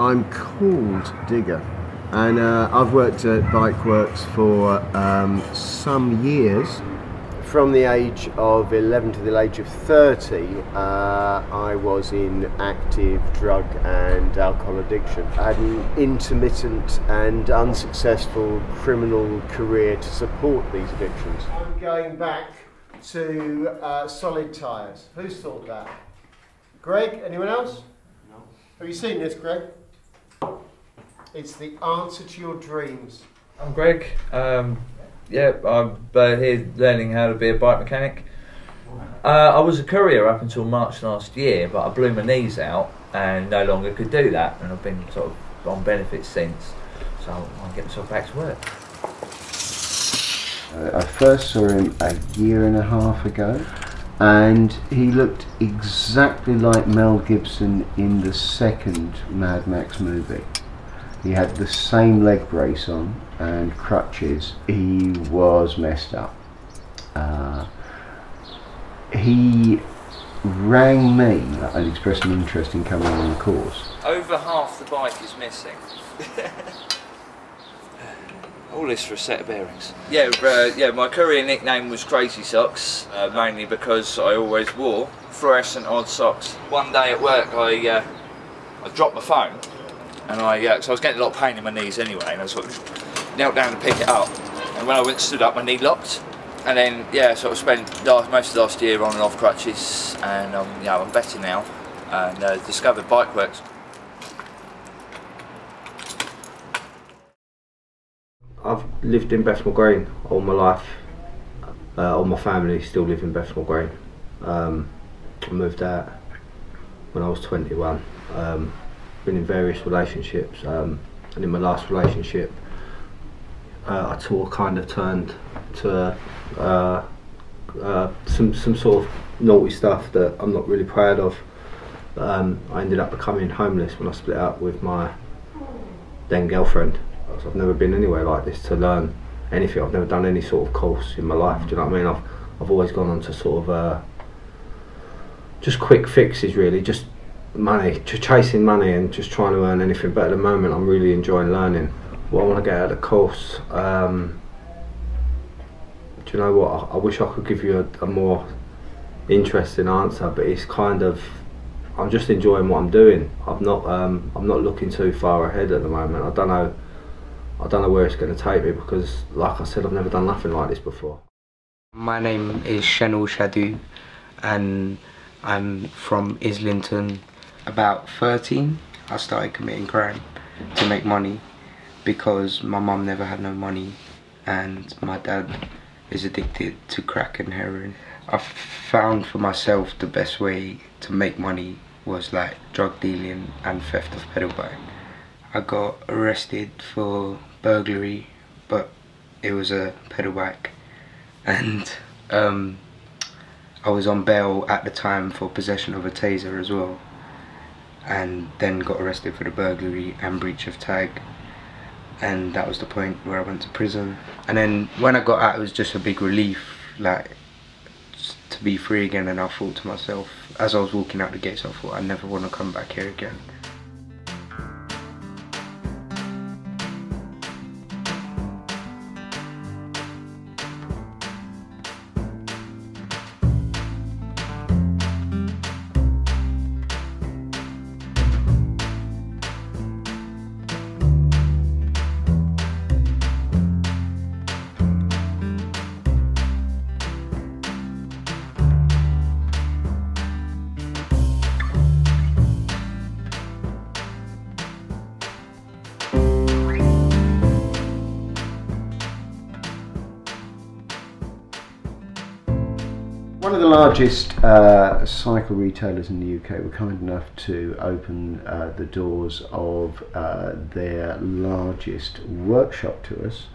I'm called Digger, and I've worked at Bike Works for some years. From the age of 11 to the age of 30, I was in active drug and alcohol addiction. I had an intermittent and unsuccessful criminal career to support these addictions. I'm going back to solid tyres. Who's thought that? Greg, anyone else? No. Have you seen this, Greg? It's the answer to your dreams. I'm Greg. Yeah, I'm here learning how to be a bike mechanic. I was a courier up until March last year, but I blew my knees out and no longer could do that, and I've been sort of on benefits since, so I'll get myself back to work. I first saw him a year and a half ago, and he looked exactly like Mel Gibson in the second Mad Max movie. He had the same leg brace on and crutches. He was messed up. He rang me and expressed an interest in coming on the course. Over half the bike is missing. All this for a set of bearings. Yeah, my courier nickname was Crazy Socks, mainly because I always wore fluorescent odd socks. One day at work I dropped my phone, and so I was getting a lot of pain in my knees anyway, and I sort of knelt down to pick it up, and when I stood up, my knee locked, and then sort of spent most of last year on and off crutches, and I'm better now, and discovered Bike Works. I've lived in Bethnal Green all my life. All my family still live in Bethnal Green. I moved out when I was 21. Been in various relationships, and in my last relationship I kind of turned to some sort of naughty stuff that I'm not really proud of. I ended up becoming homeless when I split up with my then girlfriend. So I've never been anywhere like this to learn anything. I've never done any sort of course in my life, do you know what I mean? I've always gone on to sort of just quick fixes really, just money, just chasing money and just trying to earn anything. But at the moment I'm really enjoying learning. What I want to get out of the course, do you know what, I wish I could give you a more interesting answer, but it's kind of, I'm just enjoying what I'm doing. I'm not looking too far ahead at the moment. I don't know where it's going to take me, because like I said, I've never done nothing like this before. My name is Shanul Shadu, and I'm from Islington. About 13, I started committing crime to make money, because my mum never had no money and my dad is addicted to crack and heroin. I found for myself the best way to make money was like drug dealing and theft of pedal bike. I got arrested for burglary, but it was a pedal bike, and I was on bail at the time for possession of a taser as well, and then got arrested for the burglary and breach of tag, and that was the point where I went to prison. And then when I got out, it was just a big relief, like, to be free again. And I thought to myself, as I was walking out the gates, I thought, I never want to come back here again. One of the largest cycle retailers in the UK were kind enough to open the doors of their largest workshop to us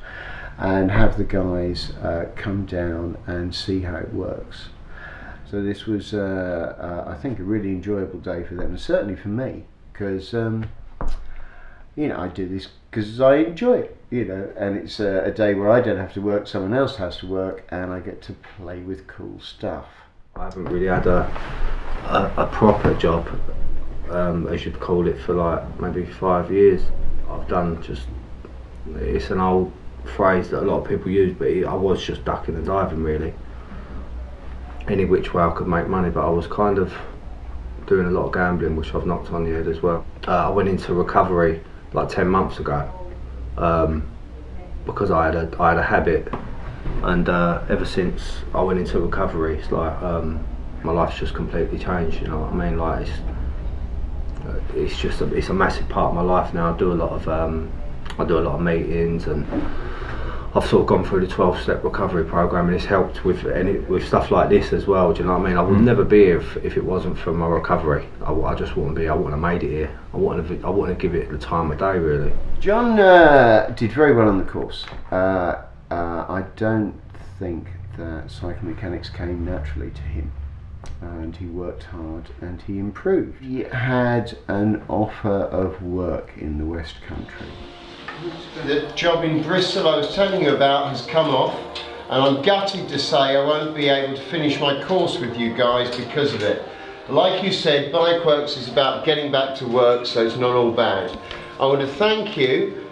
and have the guys come down and see how it works. So this was, I think, a really enjoyable day for them, and certainly for me, because you know, I do this because I enjoy it, you know, and it's a day where I don't have to work, someone else has to work, and I get to play with cool stuff. I haven't really had a proper job as you'd call it, for like maybe 5 years. I've done just, it's an old phrase that a lot of people use, but I was just ducking and diving really. Any which way I could make money, but I was kind of doing a lot of gambling, which I've knocked on the head as well. I went into recovery like 10 months ago because I had a habit, and ever since I went into recovery, it's like my life's just completely changed. You know what I mean? Like it's a massive part of my life now. I do a lot of meetings, and I've sort of gone through the 12-step recovery program, and it's helped with stuff like this as well. Do you know what I mean? I would never be here if it wasn't for my recovery. I just wouldn't be. I wouldn't have made it here. I wouldn't have given it the time of day really. John did very well on the course. I don't think that psychomechanics came naturally to him, and he worked hard and he improved. He had an offer of work in the West Country. The job in Bristol I was telling you about has come off, and I'm gutted to say I won't be able to finish my course with you guys because of it. Like you said, Bikeworks is about getting back to work, so it's not all bad. I want to thank you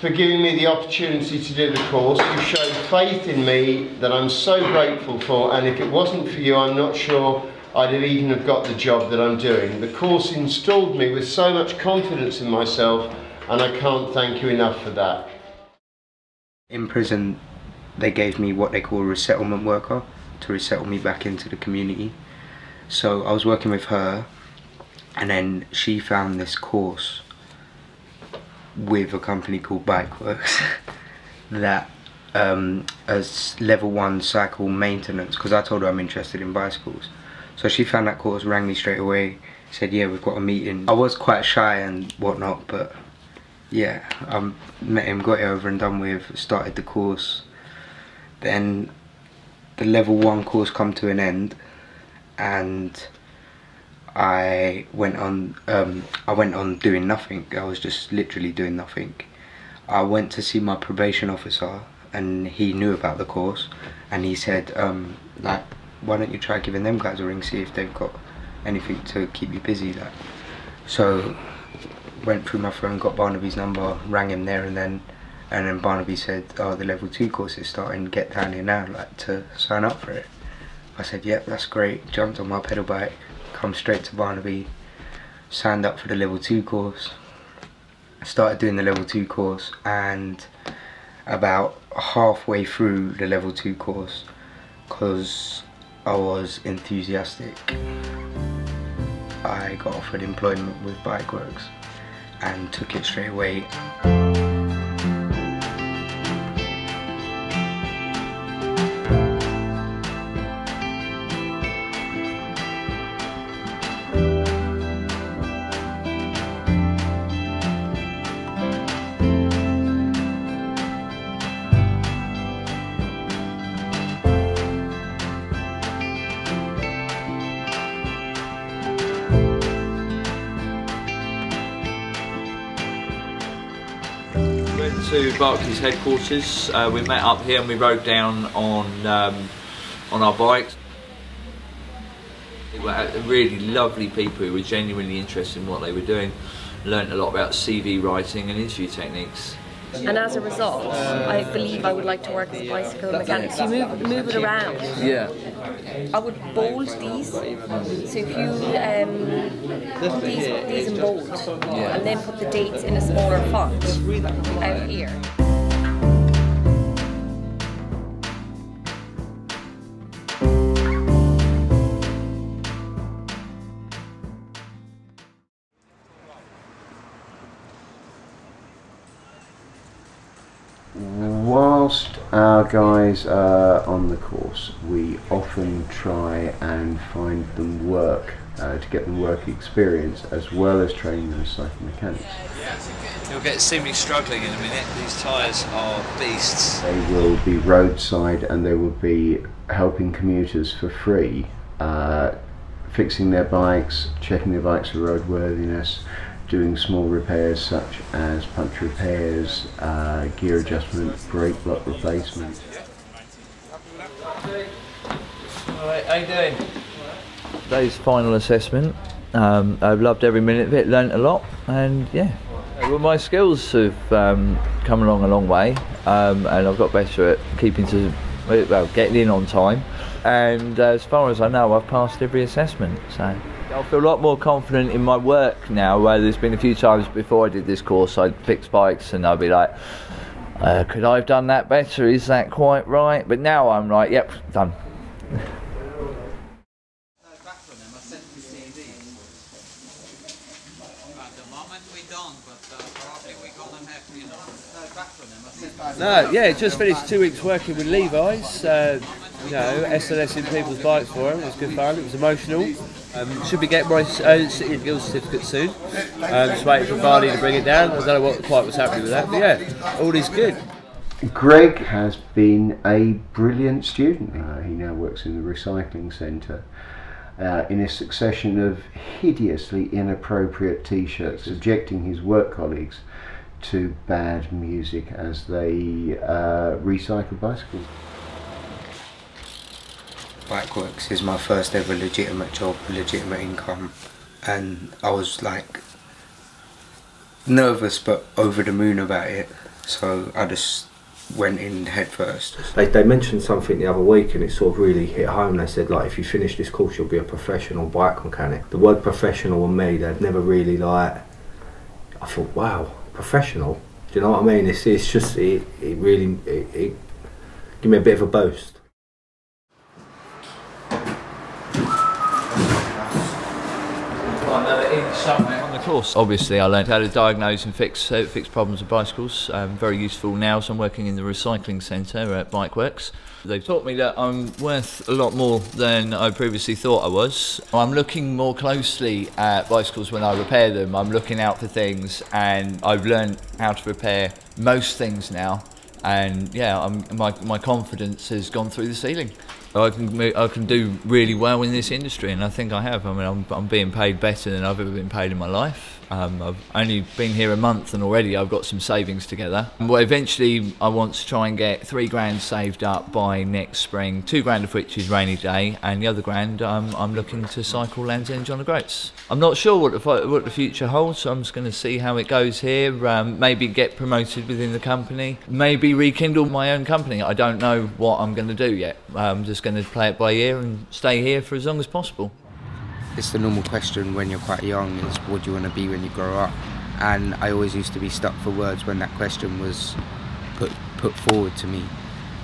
for giving me the opportunity to do the course. You've shown faith in me that I'm so grateful for, and if it wasn't for you, I'm not sure I'd even have got the job that I'm doing. The course installed me with so much confidence in myself, and I can't thank you enough for that. In prison, they gave me what they call a resettlement worker to resettle me back into the community. So I was working with her, and then she found this course with a company called Bikeworks that as level 1 cycle maintenance, because I told her I'm interested in bicycles. So she found that course, rang me straight away, said yeah, we've got a meeting. I was quite shy and whatnot, but yeah, I met him, got it over and done with, started the course. Then the level 1 course come to an end, and I went on doing nothing. I was just literally doing nothing. I went to see my probation officer, and he knew about the course, and he said like, why don't you try giving them guys a ring, see if they've got anything to keep you busy. Like, so went through my phone, got Barnaby's number, rang him there and then Barnaby said, oh, the level 2 course is starting, get down here now, like, to sign up for it. I said yep, that's great, jumped on my pedal bike, come straight to Barnaby, signed up for the level 2 course, started doing the level 2 course, and about halfway through the level 2 course, because I was enthusiastic, I got offered employment with Bikeworks and took it straight away. To Barclays headquarters, we met up here and we rode down on our bikes. They were really lovely people who were genuinely interested in what they were doing, learned a lot about CV writing and interview techniques. And as a result, I believe I would like to work as a bicycle mechanic. So you move it around. Yeah. I would bold these. So if you put these in bold, and then put the dates in a smaller font out here. Whilst our guys are on the course, we often try and find them work to get them work experience, as well as training them as psychomechanics. You'll get to see me struggling in a minute. These tyres are beasts. They will be roadside, and they will be helping commuters for free, fixing their bikes, checking their bikes for roadworthiness, doing small repairs such as puncture repairs, gear adjustment, brake block replacement. Alright, how you doing? Today's final assessment. I've loved every minute of it, learnt a lot, and yeah. Well, my skills have come along a long way, and I've got better at getting in on time. And as far as I know, I've passed every assessment. So I feel a lot more confident in my work now. Where there's been a few times before I did this course, I'd fix bikes and I'd be like, could I have done that better? Is that quite right? But now I'm like, yep, done. No, yeah, just finished 2 weeks working with Levi's, you know, SLS in people's bikes for them. It was good fun, it was emotional. Should be getting my City and Guilds certificate soon. Just waiting for Barney to bring it down. I don't know what quite was happening with that, but yeah, all is good. Greg has been a brilliant student. He now works in the recycling centre. In a succession of hideously inappropriate t-shirts subjecting his work colleagues to bad music as they recycle bicycles. Bikeworks is my first ever legitimate job, legitimate income, and I was like nervous but over the moon about it, so I just went in head first. They mentioned something the other week and it sort of really hit home. They said, like, if you finish this course you'll be a professional bike mechanic. The word professional on me, they'd never really like, I thought, wow, professional, do you know what I mean? It's just, it really gave me a bit of a boost. On the course, obviously, I learned how to diagnose and fix problems with bicycles. Very useful now, so I'm working in the recycling centre at Bikeworks. They've taught me that I'm worth a lot more than I previously thought I was. I'm looking more closely at bicycles when I repair them. I'm looking out for things, and I've learned how to repair most things now. And yeah, my confidence has gone through the ceiling. I can do really well in this industry, and I think I have. I mean, I'm being paid better than I've ever been paid in my life. I've only been here a month and already I've got some savings together. Well, eventually I want to try and get £3 saved up by next spring, £2 of which is rainy day, and the other £1 I'm looking to cycle Land's End on the Groats. I'm not sure what the future holds, so I'm just going to see how it goes here. Maybe get promoted within the company, maybe rekindle my own company. I don't know what I'm going to do yet. I'm just going to play it by ear and stay here for as long as possible. It's the normal question when you're quite young, is what do you want to be when you grow up? And I always used to be stuck for words when that question was put forward to me.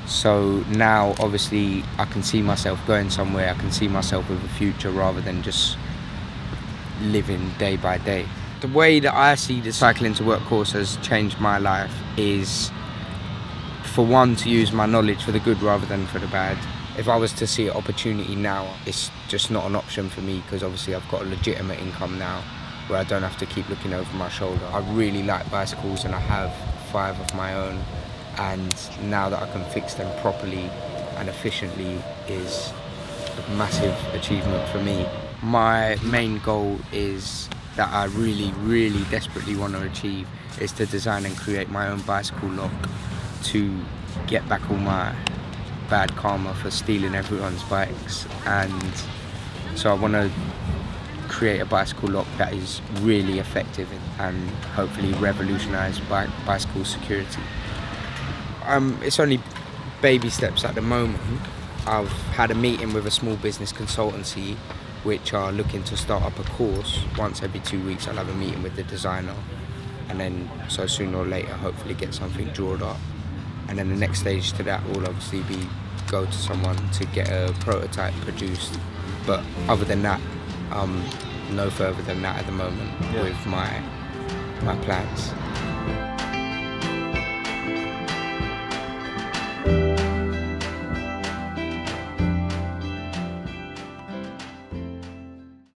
So now obviously I can see myself going somewhere, I can see myself with a future rather than just living day by day. The way that I see the Cycling to Work course has changed my life is, for one, to use my knowledge for the good rather than for the bad. If I was to see an opportunity now, it's just not an option for me, because obviously I've got a legitimate income now where I don't have to keep looking over my shoulder. I really like bicycles and I have 5 of my own, and now that I can fix them properly and efficiently is a massive achievement for me. My main goal is that I really, really desperately want to achieve is to design and create my own bicycle lock to get back all my bad karma for stealing everyone's bikes. And so I want to create a bicycle lock that is really effective and hopefully revolutionise bicycle security. It's only baby steps at the moment. I've had a meeting with a small business consultancy which are looking to start up a course. Once every 2 weeks I'll have a meeting with the designer, and then so sooner or later hopefully get something drawn up. And then the next stage to that will obviously be go to someone to get a prototype produced. But other than that, no further than that at the moment with my plans.